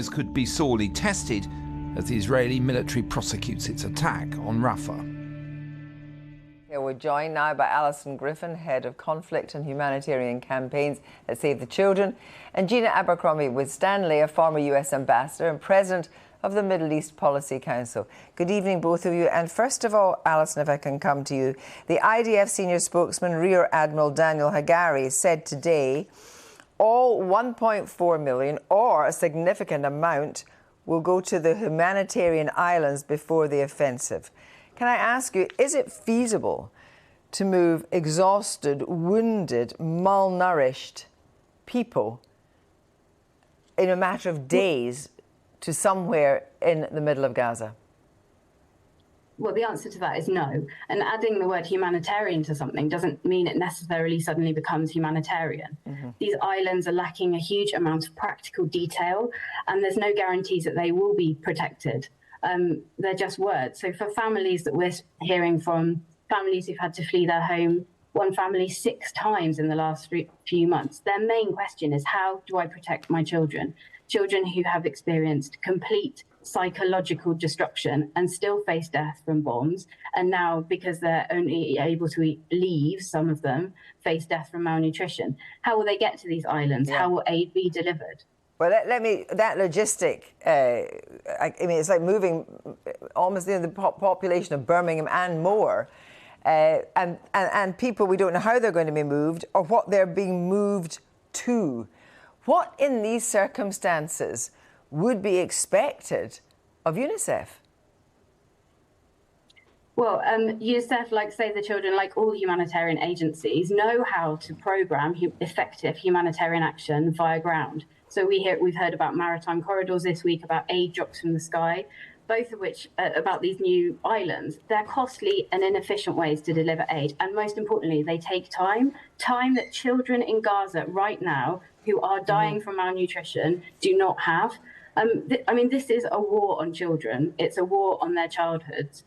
could be sorely tested as the Israeli military prosecutes its attack on Rafah. We're joined now by Alison Griffin, Head of Conflict and Humanitarian Campaigns at Save the Children, and Gina Abercrombie-Winstanley, a former US Ambassador and President of the Middle East Policy Council. Good evening, both of you. And first of all, Alison, if I can come to you. The IDF senior spokesman, Rear Admiral Daniel Hagari, said today all 1.4 million, or a significant amount, will go to the humanitarian islands before the offensive. Can I ask you, is it feasible to move exhausted, wounded, malnourished people in a matter of days to somewhere in the middle of Gaza? Well, the answer to that is no. And adding the word humanitarian to something doesn't mean it necessarily suddenly becomes humanitarian. These islands are lacking a huge amount of practical detail, and there's no guarantees that they will be protected. They're just words. So for families that we're hearing from, families who've had to flee their home, one family 6 times in the last few months, their main question is, how do I protect my children? Children who have experienced complete psychological disruption and still face death from bombs, and now, because they're only able to leave, some of them face death from malnutrition. How will they get to these islands? How will aid be delivered? Well, that logistic, I mean, it's like moving almost the population of Birmingham and more, and people, we don't know how they're going to be moved or what they're being moved to. What in these circumstances would be expected of UNICEF? Well, UNICEF, like Save the Children, like all humanitarian agencies, know how to programme effective humanitarian action via ground. So we've heard about maritime corridors this week, about aid drops from the sky, both of which about these new islands. They're costly and inefficient ways to deliver aid. And most importantly, they take time that children in Gaza right now who are dying from malnutrition do not have. I mean, this is a war on children. It's a war on their childhoods.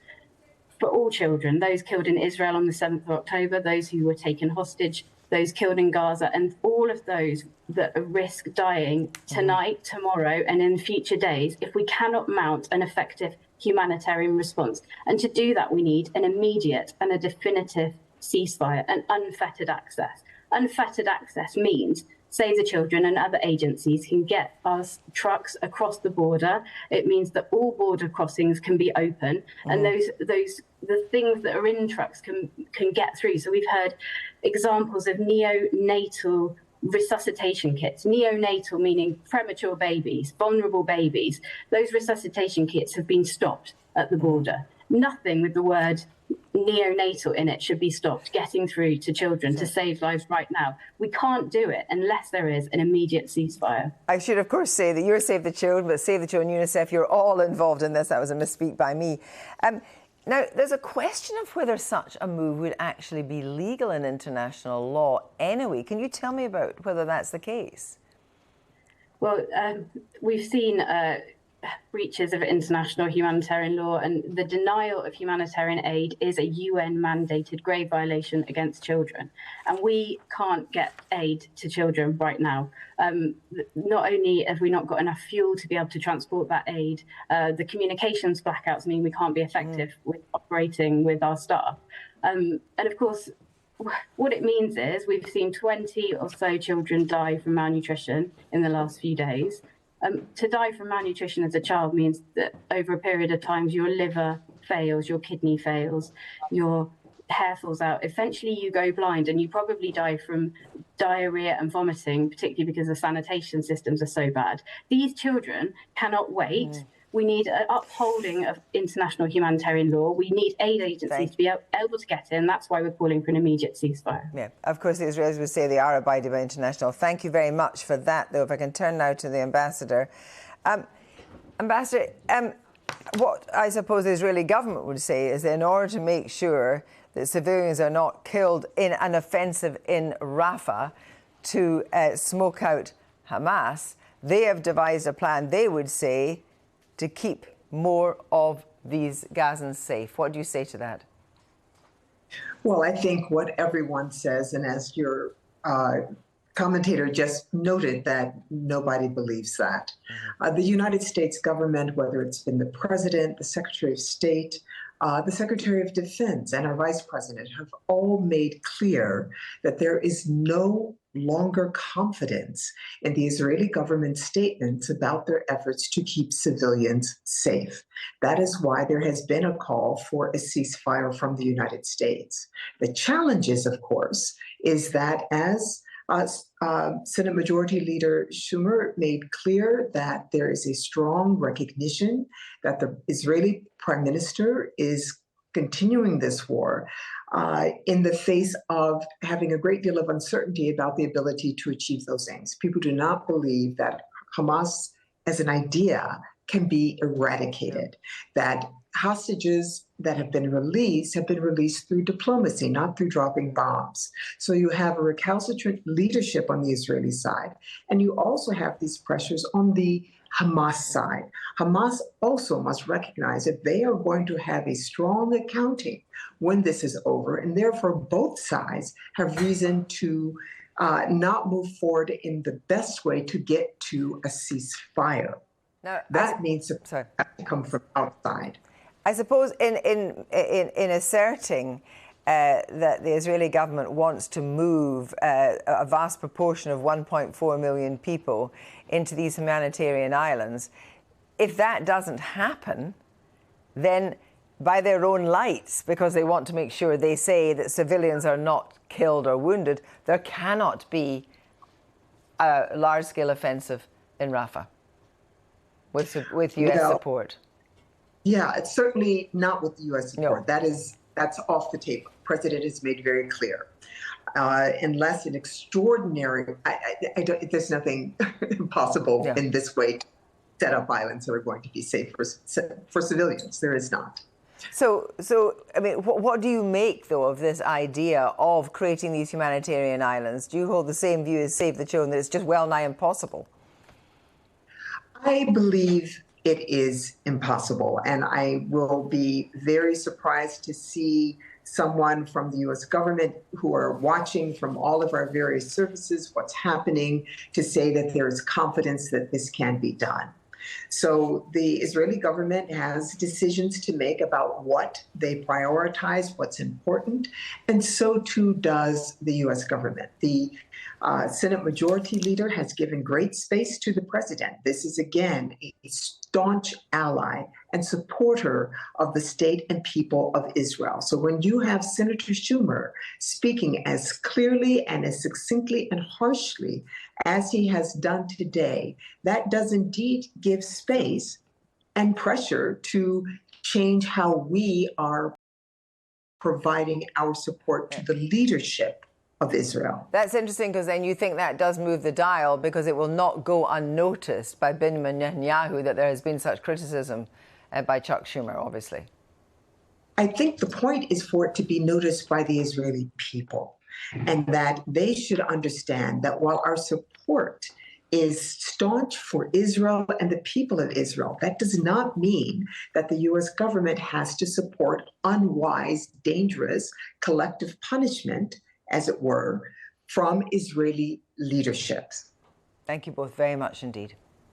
For all children, those killed in Israel on the 7th of October, those who were taken hostage, those killed in Gaza, and all of those that risk dying tonight, tomorrow, and in future days, if we cannot mount an effective humanitarian response. And to do that, we need an immediate and a definitive ceasefire and unfettered access. Unfettered access means Save the Children and other agencies can get us trucks across the border. It means that all border crossings can be open, and the things that are in trucks can get through. So we've heard examples of neonatal resuscitation kits. Neonatal meaning premature babies, vulnerable babies. Those resuscitation kits have been stopped at the border. Nothing with the word neonatal in it should be stopped getting through to children to save lives right now. We can't do it unless there is an immediate ceasefire. I should, of course, say that you're Save the Children, but Save the Children, UNICEF, you're all involved in this. That was a misspeak by me. Now, there's a question of whether such a move would actually be legal in international law anyway. Can you tell me about whether that's the case? Well, we've seen breaches of international humanitarian law, and the denial of humanitarian aid is a UN-mandated grave violation against children. And we can't get aid to children right now. Not only have we not got enough fuel to be able to transport that aid, the communications blackouts mean we can't be effective with operating with our staff. And of course, what it means is we've seen 20 or so children die from malnutrition in the last few days. To die from malnutrition as a child means that over a period of time, your liver fails, your kidney fails, your hair falls out. Eventually, you go blind, and you probably die from diarrhea and vomiting, particularly because the sanitation systems are so bad. These children cannot wait. We need an upholding of international humanitarian law. We need aid agencies to be able to get in. That's why we're calling for an immediate ceasefire. Yeah, of course, the Israelis would say they are abiding by international. Thank you very much for that, though. If I can turn now to the Ambassador. Ambassador, what I suppose the Israeli government would say is that in order to make sure that civilians are not killed in an offensive in Rafah to smoke out Hamas, they have devised a plan, they would say, to keep more of these Gazans safe. What do you say to that? Well, I think what everyone says, and as your commentator just noted that nobody believes that. The United States government, whether it's been the president, the Secretary of State, the Secretary of Defense, and our Vice President, have all made clear that there is no longer confidence in the Israeli government statements about their efforts to keep civilians safe. That is why there has been a call for a ceasefire from the United States. The challenge is, of course, is that as Senate Majority Leader Schumer made clear that there is a strong recognition that the Israeli Prime Minister is continuing this war in the face of having a great deal of uncertainty about the ability to achieve those aims. People do not believe that Hamas as an idea can be eradicated, that hostages that have been released through diplomacy, not through dropping bombs. So you have a recalcitrant leadership on the Israeli side, and you also have these pressures on the Hamas side. Hamas also must recognize that they are going to have a strong accounting when this is over, and therefore both sides have reason to not move forward in the best way to get to a ceasefire. Now, that means it has to come from outside. I suppose in asserting that the Israeli government wants to move a vast proportion of 1.4 million people into these humanitarian islands, if that doesn't happen, then by their own lights, because they want to make sure they say that civilians are not killed or wounded, there cannot be a large-scale offensive in Rafah with U.S. support. Yeah, it's certainly not with U.S. support. No. That's off the table. The president has made very clear. Unless an extraordinary, there's nothing impossible in this way to set up islands that are going to be safe for civilians. There is not. So I mean, what do you make, though, of this idea of creating these humanitarian islands? Do you hold the same view as Save the Children, that it's just well nigh impossible? I believe it is impossible, and I will be very surprised to see someone from the U.S. government who are watching from all of our various services what's happening to say that there is confidence that this can be done. So the Israeli government has decisions to make about what they prioritize, what's important, and so too does the U.S. government. The Senate Majority Leader has given great space to the president. This is, again, a staunch ally and supporter of the state and people of Israel. So when you have Senator Schumer speaking as clearly and as succinctly and harshly as he has done today, that does indeed give space and pressure to change how we are providing our support to the leadership of Israel. That's interesting, because then you think that does move the dial, because it will not go unnoticed by Benjamin Netanyahu that there has been such criticism by Chuck Schumer, obviously. I think the point is for it to be noticed by the Israeli people, and that they should understand that while our support is staunch for Israel and the people of Israel, that does not mean that the U.S. government has to support unwise, dangerous, collective punishment, as it were, from Israeli leadership. Thank you both very much indeed.